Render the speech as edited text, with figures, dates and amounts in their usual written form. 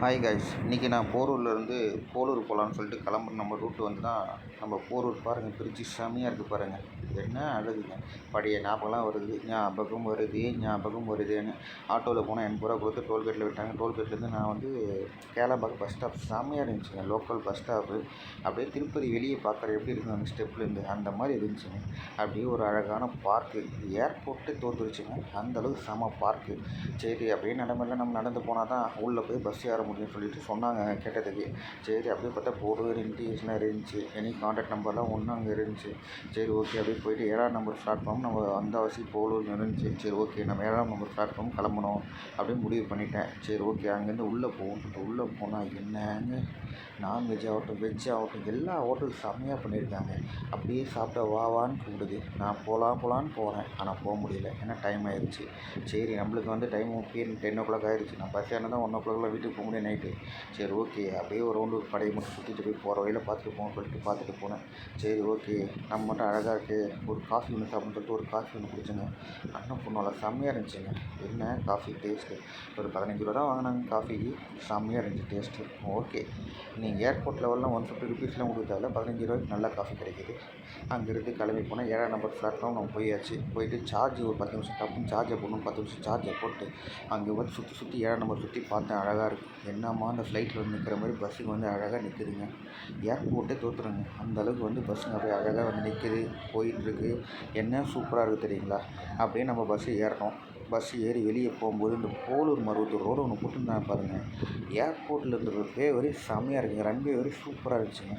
Hi guys, இன்றைக்கி நான் போரூர்லேருந்து போலூர் போகலான்னு சொல்லிட்டு கிளம்புற நம்ம ரூட்டு வந்து தான் நம்ம போரூர். பாருங்கள், பிரிட்ஜு செம்மையாக இருக்குது பாருங்கள். என்ன அழகுங்க, பழைய ஞாபகம்லாம் வருது, ஞாபகம் வருதுன்னு. ஆட்டோவில் போனால் 80 ரூபா கொடுத்து டோல்கேட்டில் விட்டாங்க. டோல்கேட்லேருந்து நான் வந்து கேளம்பாக்கம் பஸ் ஸ்டாப் செம்மையாக இருந்துச்சுங்க. லோக்கல் பஸ் ஸ்டாப்பு அப்படியே திருப்பதி வெளியே பார்க்குற எப்படி இருக்குங்க அந்த ஸ்டெப்லேருந்து, அந்த மாதிரி இருந்துச்சுங்க. அப்படியே ஒரு அழகான பார்க்கு, ஏர்போர்ட்டு தோற்றுருச்சுங்க, அந்தளவுக்கு செம பார்க்கு. சரி, அப்படியே நம்ம நடந்து போனால் தான் உள்ளே போய் பஸ் ஏற முடியும்னு சொல்லிட்டு சொன்னாங்க கேட்டதுக்கு. சரி, அப்படியே பார்த்தா போலூர் இன்டிகேஷனாக இருந்துச்சு, எனி கான்டாக்ட் நம்பர்லாம் ஒன்றும் அங்கே இருந்துச்சு. சரி, ஓகே, அப்படியே போயிட்டு 7ஆம் நம்பர் பிளாட்ஃபார்ம் நம்ம வந்தாவாசி போலூர்னு இருந்துச்சு. சரி, ஓகே, நம்ம 7ஆம் நம்பர் பிளாட்ஃபார்ம் கிளம்பணும் அப்படின்னு முடிவு பண்ணிட்டேன். சரி, ஓகே, அங்கேருந்து உள்ளே போவோம். உள்ளே போனால் என்னங்க, நான்வெஜ் ஆகட்டும் வெஜ் ஆகட்டும் எல்லா ஹோட்டலும் செம்மையாக பண்ணியிருக்காங்க. அப்படியே சாப்பிட்டா வான்னு கூப்பிடுது. நான் போகலான்னு போகிறேன், ஆனால் போக முடியல, ஏன்னா டைம் ஆயிடுச்சு. சரி, நம்மளுக்கு வந்து டைம் 10 o'clock ஆயிடுச்சு. நான் பஸ் ஏறினா தான் 1 o'clock வீட்டுக்கு போக முடியும் நைட்டு. சரி, ஓகே, அப்படியே ஒரு ரவுண்டு கடையை மட்டும் சுற்றிட்டு போய் போகிற வழியில் பார்த்துட்டு போகணும்னு சொல்லிட்டு பார்த்துட்டு போனேன். சரி, ஓகே, நம்ம மட்டும் அழகாக இருக்குது, ஒரு காஃபி ஒன்று சாப்பிட்ணுன்னு சொல்லிட்டு ஒரு காஃபி ஒன்று குடிச்சேங்க. அண்ணன் பொண்ணால் செம்மையாக இருந்துச்சுங்க. என்ன காஃபி டேஸ்ட்டு, ஒரு 15 ரூபா தான் வாங்கினாங்க காஃபிக்கு, செம்மையாக இருந்துச்சு டேஸ்ட்டு. ஓகே, நீங்கள் ஏர்போர்ட் லெவல்லாம் 150 ருபீஸ்லாம் கொடுக்க தேவையில்ல, 15 ரூபாய்க்கு நல்லா காஃபி கிடைக்கிது. அங்கேருந்து கிளம்பி போனால் 7ஆம் நம்பர் பிளாட்ஃபார்ம் நம்ம போயாச்சு. போயிட்டு சார்ஜ் ஒரு 10 நிமிஷம் டப்புன்னு சார்ஜை போடணும். 10 நிமிஷம் சார்ஜை போட்டு அங்கே வந்து சுற்றி 7ஆம் நம்பர் சுற்றி பார்த்தேன். அழகாக இருக்குது. என்னம்மா அந்த ஃப்ளைட்டில் வந்து நிற்கிற மாதிரி பஸ்ஸுக்கு வந்து அழகாக நிற்குதுங்க. ஏர்போர்ட்டே தோற்றுருங்க, அந்தளவுக்கு வந்து பஸ்ஸுங்க அப்படியே அழகாக வந்து நிற்கிது, போயிட்டுருக்கு. என்ன சூப்பராக இருக்குது தெரியுங்களா. அப்படியே நம்ம பஸ்ஸு ஏறணும். பஸ்ஸு ஏறி வெளியே போகும்போது இந்த போலூர் மருவத்தூர் ரோடு ஒன்று போட்டுருந்தாங்க பாருங்கள். ஏர்போர்ட்டில் இருந்த வரையும் செம்மையாக இருக்குங்க. ரன்வே வரையும் சூப்பராக இருந்துச்சுங்க.